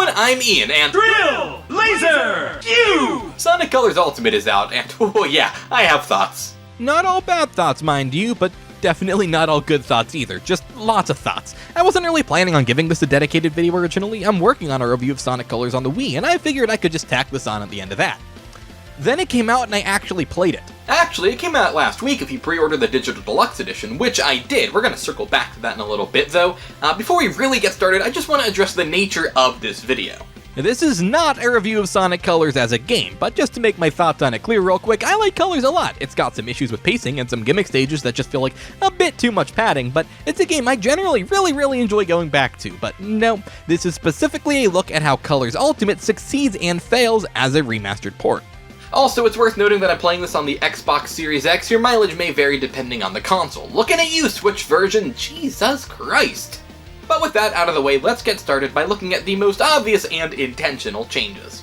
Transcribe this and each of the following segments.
everyone, I'm Ian, and Drill! Laser! Q! Sonic Colors Ultimate is out, and oh yeah, I have thoughts. Not all bad thoughts, mind you, but definitely not all good thoughts either, just lots of thoughts. I wasn't really planning on giving this a dedicated video originally. I'm working on a review of Sonic Colors on the Wii, and I figured I could just tack this on at the end of that. Then it came out and I actually played it. Actually, it came out last week if you pre-ordered the Digital Deluxe Edition, which I did. We're going to circle back to that in a little bit though. Before we really get started, I just want to address the nature of this video. This is not a review of Sonic Colors as a game, but just to make my thoughts on it clear real quick, I like Colors a lot. It's got some issues with pacing and some gimmick stages that just feel like a bit too much padding, but it's a game I generally really enjoy going back to. But no, this is specifically a look at how Colors Ultimate succeeds and fails as a remastered port. Also, it's worth noting that I'm playing this on the Xbox Series X. Your mileage may vary depending on the console. Looking at you, Switch version, Jesus Christ. But with that out of the way, let's get started by looking at the most obvious and intentional changes.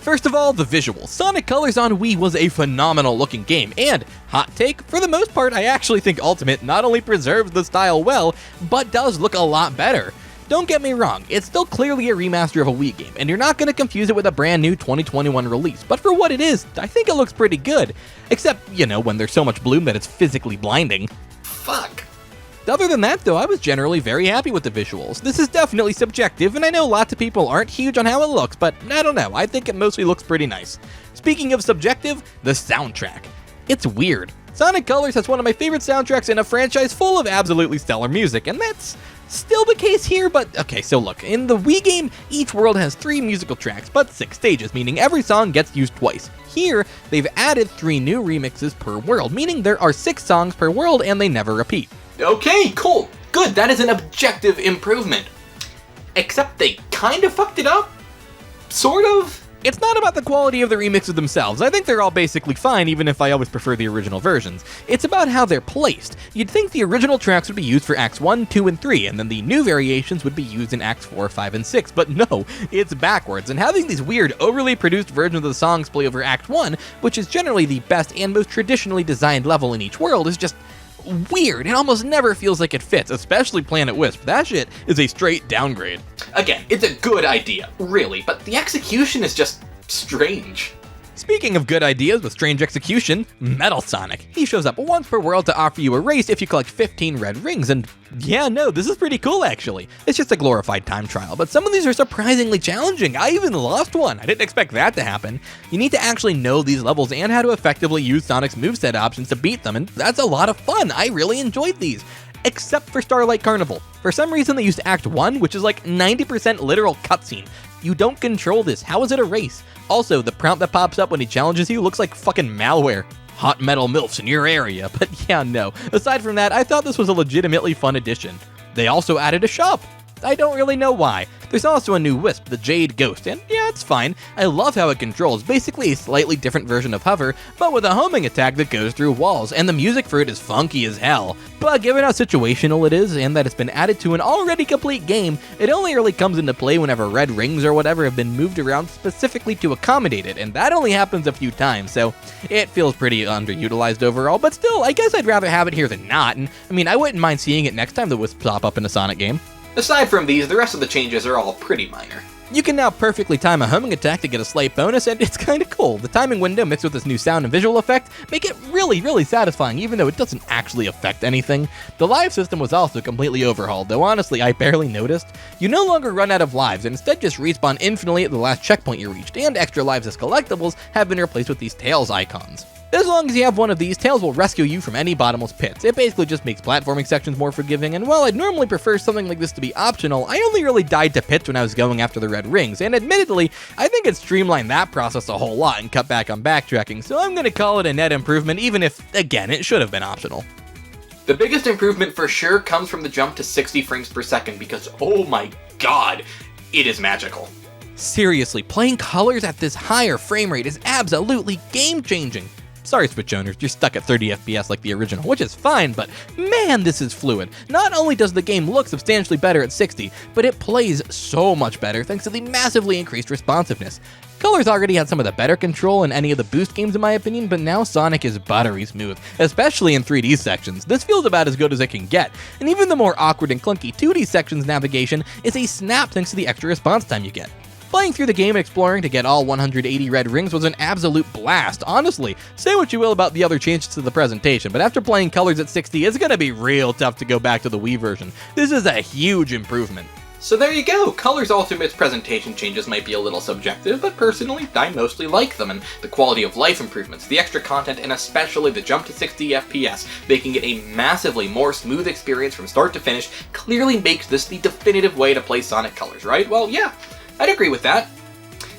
First of all, the visuals. Sonic Colors on Wii was a phenomenal looking game, and, hot take, for the most part I actually think Ultimate not only preserves the style well, but does look a lot better. Don't get me wrong, it's still clearly a remaster of a Wii game, and you're not going to confuse it with a brand new 2021 release, but for what it is, I think it looks pretty good. Except, you know, when there's so much bloom that it's physically blinding. Fuck. Other than that though, I was generally very happy with the visuals. This is definitely subjective, and I know lots of people aren't huge on how it looks, but I don't know, I think it mostly looks pretty nice. Speaking of subjective, the soundtrack. It's weird. Sonic Colors has one of my favorite soundtracks in a franchise full of absolutely stellar music, and that's still the case here, but okay, so look, in the Wii game, each world has 3 musical tracks, but 6 stages, meaning every song gets used twice. Here, they've added 3 new remixes per world, meaning there are 6 songs per world and they never repeat. Okay, cool. Good, that is an objective improvement. Except they kinda fucked it up? Sort of? It's not about the quality of the remixes themselves. I think they're all basically fine, even if I always prefer the original versions. It's about how they're placed. You'd think the original tracks would be used for Acts 1, 2, and 3, and then the new variations would be used in Acts 4, 5, and 6, but no, it's backwards, and having these weird, overly produced versions of the songs play over Act 1, which is generally the best and most traditionally designed level in each world, is just weird. It almost never feels like it fits, especially Planet Wisp. That shit is a straight downgrade. Again, it's a good idea, really, but the execution is just strange. Speaking of good ideas with strange execution, Metal Sonic. He shows up once per world to offer you a race if you collect 15 red rings, and yeah, no, this is pretty cool actually. It's just a glorified time trial, but some of these are surprisingly challenging. I even lost one. I didn't expect that to happen. You need to actually know these levels and how to effectively use Sonic's moveset options to beat them, and that's a lot of fun. I really enjoyed these. Except for Starlight Carnival. For some reason they used Act 1, which is like 90% literal cutscene. You don't control this. How is it a race? Also, the prompt that pops up when he challenges you looks like fucking malware. Hot metal MILFs in your area. But yeah, no. Aside from that, I thought this was a legitimately fun addition. They also added a shop. I don't really know why. There's also a new Wisp, the Jade Ghost, and yeah, it's fine. I love how it controls, basically a slightly different version of Hover, but with a homing attack that goes through walls, and the music for it is funky as hell. But given how situational it is, and that it's been added to an already complete game, it only really comes into play whenever red rings or whatever have been moved around specifically to accommodate it, and that only happens a few times, so it feels pretty underutilized overall, but still, I guess I'd rather have it here than not, and I mean, I wouldn't mind seeing it next time the Wisps pop up in a Sonic game. Aside from these, the rest of the changes are all pretty minor. You can now perfectly time a homing attack to get a slight bonus, and it's kinda cool. The timing window mixed with this new sound and visual effect make it really satisfying, even though it doesn't actually affect anything. The live system was also completely overhauled, though honestly I barely noticed. You no longer run out of lives, and instead just respawn infinitely at the last checkpoint you reached, and extra lives as collectibles have been replaced with these Tails icons. As long as you have one of these, Tails will rescue you from any bottomless pits. It basically just makes platforming sections more forgiving, and while I'd normally prefer something like this to be optional, I only really died to pits when I was going after the red rings, and admittedly, I think it streamlined that process a whole lot and cut back on backtracking, so I'm gonna call it a net improvement, even if, again, it should have been optional. The biggest improvement for sure comes from the jump to 60 frames per second, because oh my god, it is magical. Seriously, playing Colors at this higher frame rate is absolutely game-changing. Sorry, Switch owners, you're stuck at 30 FPS like the original, which is fine, but man, this is fluid. Not only does the game look substantially better at 60, but it plays so much better thanks to the massively increased responsiveness. Colors already had some of the better control in any of the Boost games in my opinion, but now Sonic is buttery smooth, especially in 3D sections. This feels about as good as it can get, and even the more awkward and clunky 2D sections navigation is a snap thanks to the extra response time you get. Playing through the game and exploring to get all 180 red rings was an absolute blast. Honestly, say what you will about the other changes to the presentation, but after playing colors at 60, it's gonna be real tough to go back to the Wii version. This is a huge improvement. So there you go, Colors Ultimate's presentation changes might be a little subjective, but personally, I mostly like them, and the quality of life improvements, the extra content, and especially the jump to 60 FPS, making it a massively more smooth experience from start to finish, clearly makes this the definitive way to play Sonic Colors, right? Well, yeah, I'd agree with that.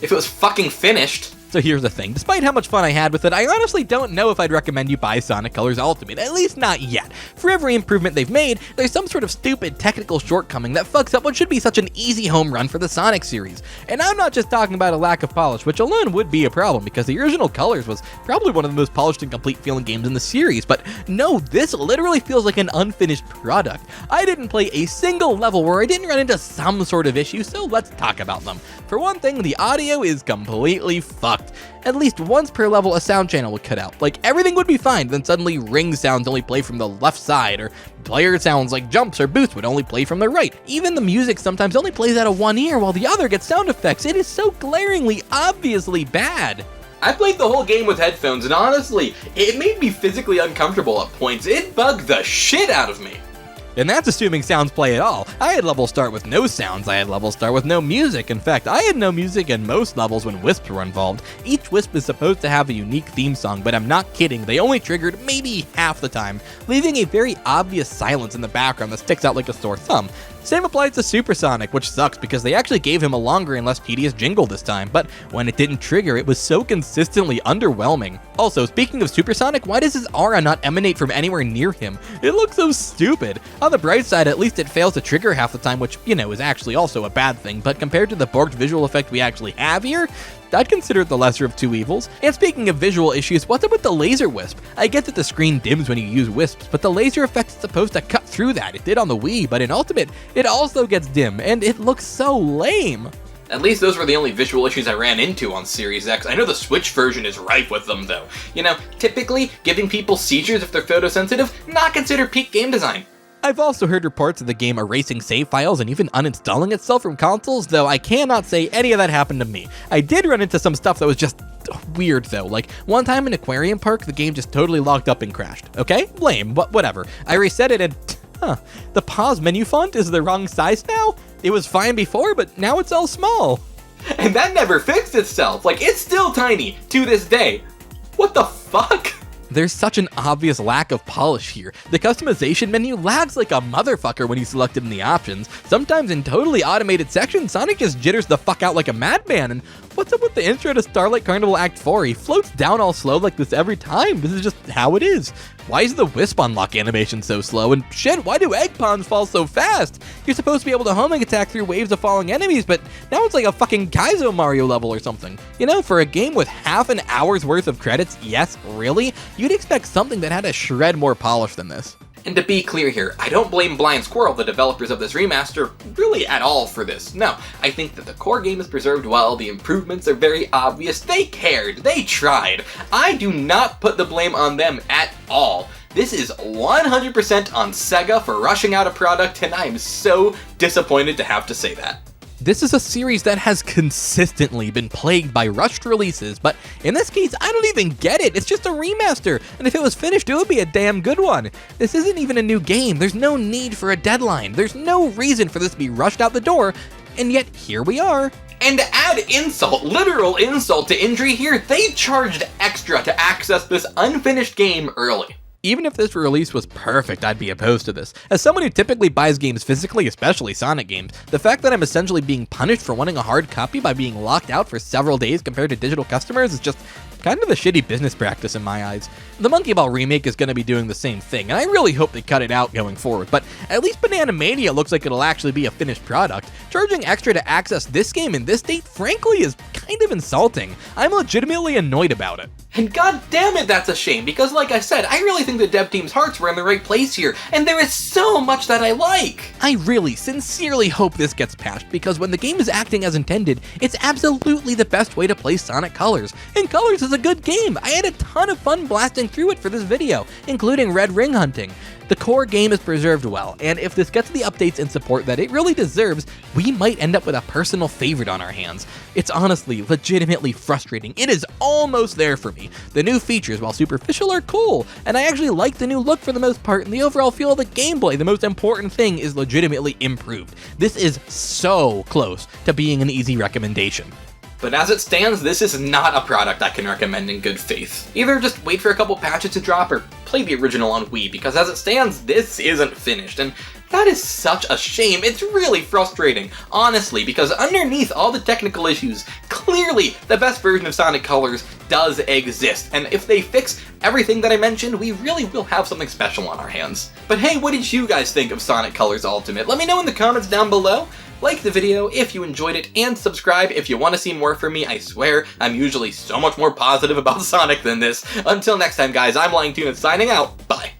If it was fucking finished. So here's the thing, despite how much fun I had with it, I honestly don't know if I'd recommend you buy Sonic Colors Ultimate, at least not yet. For every improvement they've made, there's some sort of stupid technical shortcoming that fucks up what should be such an easy home run for the Sonic series. And I'm not just talking about a lack of polish, which alone would be a problem, because the original Colors was probably one of the most polished and complete feeling games in the series, but no, this literally feels like an unfinished product. I didn't play a single level where I didn't run into some sort of issue, so let's talk about them. For one thing, the audio is completely fucked. At least once per level a sound channel would cut out. Like everything would be fine, then suddenly ring sounds only play from the left side, or player sounds like jumps or boosts would only play from the right. Even the music sometimes only plays out of one ear while the other gets sound effects. It is so glaringly, obviously bad. I played the whole game with headphones, and honestly, it made me physically uncomfortable at points. It bugged the shit out of me. And that's assuming sounds play at all. I had levels start with no sounds, I had levels start with no music. In fact, I had no music in most levels when wisps were involved. Each wisp is supposed to have a unique theme song, but I'm not kidding, they only triggered maybe half the time, leaving a very obvious silence in the background that sticks out like a sore thumb. Same applies to Supersonic, which sucks because they actually gave him a longer and less tedious jingle this time, but when it didn't trigger, it was so consistently underwhelming. Also, speaking of Supersonic, why does his aura not emanate from anywhere near him? It looks so stupid. On the bright side, at least it fails to trigger half the time, which, you know, is actually also a bad thing, but compared to the borked visual effect we actually have here, I'd consider it the lesser of two evils. And speaking of visual issues, what's up with the laser wisp? I get that the screen dims when you use wisps, but the laser effect is supposed to cut through that. It did on the Wii, but in Ultimate, it also gets dim, and it looks so lame. At least those were the only visual issues I ran into on Series X. I know the Switch version is rife with them, though. You know, typically, giving people seizures if they're photosensitive, not considered peak game design. I've also heard reports of the game erasing save files and even uninstalling itself from consoles, though I cannot say any of that happened to me. I did run into some stuff that was just weird though, like one time in Aquarium Park, the game just totally locked up and crashed. Okay, lame, but whatever. I reset it and, the pause menu font is the wrong size now? It was fine before, but now it's all small. And that never fixed itself, like it's still tiny, to this day. What the fuck? There's such an obvious lack of polish here. The customization menu lags like a motherfucker when you select it in the options. Sometimes in totally automated sections, Sonic just jitters the fuck out like a madman. And what's up with the intro to Starlight Carnival Act 4? He floats down all slow like this every time. This is just how it is. Why is the Wisp unlock animation so slow? And shit, why do egg ponds fall so fast? You're supposed to be able to homing attack through waves of falling enemies, but now it's like a fucking Kaizo Mario level or something. You know, for a game with half an hour's worth of credits, yes, really? You'd expect something that had a shred more polish than this. And to be clear here, I don't blame Blind Squirrel, the developers of this remaster, really at all for this. No, I think that the core game is preserved well, the improvements are very obvious, they cared, they tried. I do not put the blame on them at all. This is 100% on Sega for rushing out a product, and I am so disappointed to have to say that. This is a series that has consistently been plagued by rushed releases, but in this case, I don't even get it. It's just a remaster, and if it was finished, it would be a damn good one. This isn't even a new game. There's no need for a deadline. There's no reason for this to be rushed out the door, and yet here we are. And to add insult, literal insult to injury here, they charged extra to access this unfinished game early. Even if this release was perfect, I'd be opposed to this. As someone who typically buys games physically, especially Sonic games, the fact that I'm essentially being punished for wanting a hard copy by being locked out for several days compared to digital customers is just kind of a shitty business practice in my eyes. The Monkey Ball remake is going to be doing the same thing, and I really hope they cut it out going forward, but at least Banana Mania looks like it'll actually be a finished product. Charging extra to access this game in this state, frankly, is kind of insulting. I'm legitimately annoyed about it. And god damn it, that's a shame, because like I said, I really think the dev team's hearts were in the right place here, and there is so much that I like! I really, sincerely hope this gets patched, because when the game is acting as intended, it's absolutely the best way to play Sonic Colors. And Colors is a good game! I had a ton of fun blasting through it for this video, including red ring hunting. The core game is preserved well, and if this gets the updates and support that it really deserves, we might end up with a personal favorite on our hands. It's honestly, legitimately frustrating. It is almost there for me. The new features, while superficial, are cool, and I actually like the new look for the most part, and the overall feel of the gameplay, the most important thing, is legitimately improved. This is so close to being an easy recommendation. But as it stands, this is not a product I can recommend in good faith. Either just wait for a couple patches to drop or play the original on Wii, because as it stands, this isn't finished, and that is such a shame. It's really frustrating, honestly, because underneath all the technical issues, clearly the best version of Sonic Colors does exist, and if they fix everything that I mentioned, we really will have something special on our hands. But hey, what did you guys think of Sonic Colors Ultimate? Let me know in the comments down below. Like the video if you enjoyed it, and subscribe if you want to see more from me. I swear, I'm usually so much more positive about Sonic than this. Until next time, guys, I'm LyingTuna signing out. Bye.